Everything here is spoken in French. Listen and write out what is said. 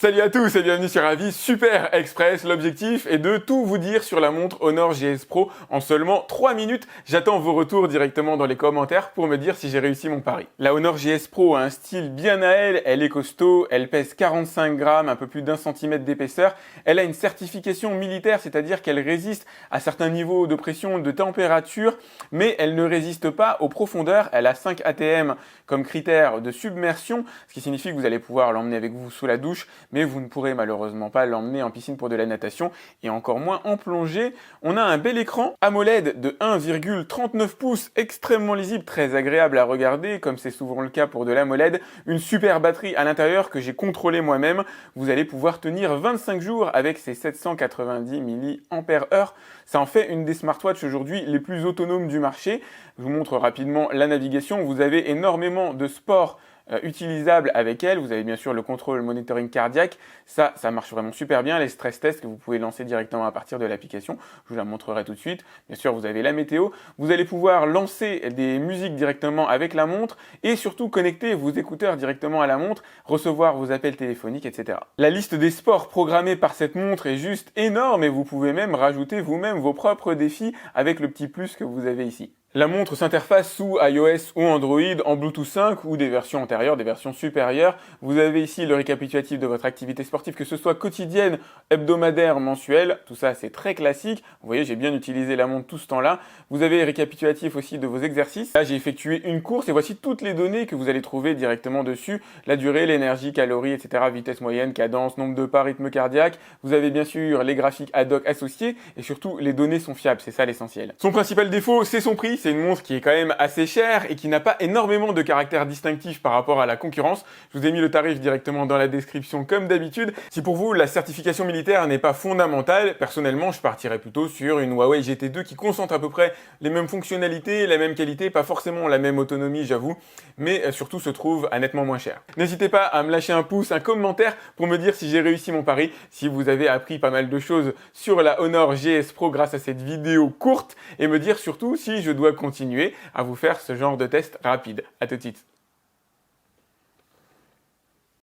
Salut à tous et bienvenue sur Avis Super Express. L'objectif est de tout vous dire sur la montre Honor GS Pro en seulement 3 minutes. J'attends vos retours directement dans les commentaires pour me dire si j'ai réussi mon pari. La Honor GS Pro a un style bien à elle est costaud, elle pèse 45 grammes, un peu plus d'1 cm d'épaisseur. Elle a une certification militaire, c'est-à-dire qu'elle résiste à certains niveaux de pression, de température, mais elle ne résiste pas aux profondeurs. Elle a 5 ATM comme critère de submersion, ce qui signifie que vous allez pouvoir l'emmener avec vous sous la douche, mais vous ne pourrez malheureusement pas l'emmener en piscine pour de la natation et encore moins en plongée. On a un bel écran AMOLED de 1,39 pouces, extrêmement lisible, très agréable à regarder, comme c'est souvent le cas pour de l'AMOLED. Une super batterie à l'intérieur que j'ai contrôlée moi-même. Vous allez pouvoir tenir 25 jours avec ces 790 mAh. Ça en fait une des smartwatches aujourd'hui les plus autonomes du marché. Je vous montre rapidement la navigation. Vous avez énormément de sport utilisable avec elle. Vous avez bien sûr le contrôle monitoring cardiaque. Ça marche vraiment super bien. Les stress tests que vous pouvez lancer directement à partir de l'application. Je vous la montrerai tout de suite. Bien sûr, vous avez la météo. Vous allez pouvoir lancer des musiques directement avec la montre et surtout connecter vos écouteurs directement à la montre, recevoir vos appels téléphoniques, etc. La liste des sports programmés par cette montre est juste énorme et vous pouvez même rajouter vous-même vos propres défis avec le petit plus que vous avez ici. La montre s'interface sous iOS ou Android en Bluetooth 5 ou des versions antérieures, des versions supérieures. Vous avez ici le récapitulatif de votre activité sportive, que ce soit quotidienne, hebdomadaire, mensuelle. Tout ça, c'est très classique. Vous voyez, j'ai bien utilisé la montre tout ce temps-là. Vous avez le récapitulatif aussi de vos exercices. Là, j'ai effectué une course et voici toutes les données que vous allez trouver directement dessus. La durée, l'énergie, calories, etc., vitesse moyenne, cadence, nombre de pas, rythme cardiaque. Vous avez bien sûr les graphiques ad hoc associés et surtout, les données sont fiables. C'est ça l'essentiel. Son principal défaut, c'est son prix. C'est une montre qui est quand même assez chère et qui n'a pas énormément de caractère distinctif par rapport à la concurrence. Je vous ai mis le tarif directement dans la description comme d'habitude. Si pour vous la certification militaire n'est pas fondamentale, personnellement je partirais plutôt sur une Huawei GT2 qui concentre à peu près les mêmes fonctionnalités, la même qualité, pas forcément la même autonomie j'avoue, mais surtout se trouve à nettement moins cher. N'hésitez pas à me lâcher un pouce, un commentaire pour me dire si j'ai réussi mon pari, si vous avez appris pas mal de choses sur la Honor GS Pro grâce à cette vidéo courte et me dire surtout si je dois continuer à vous faire ce genre de test rapide. À tout de suite.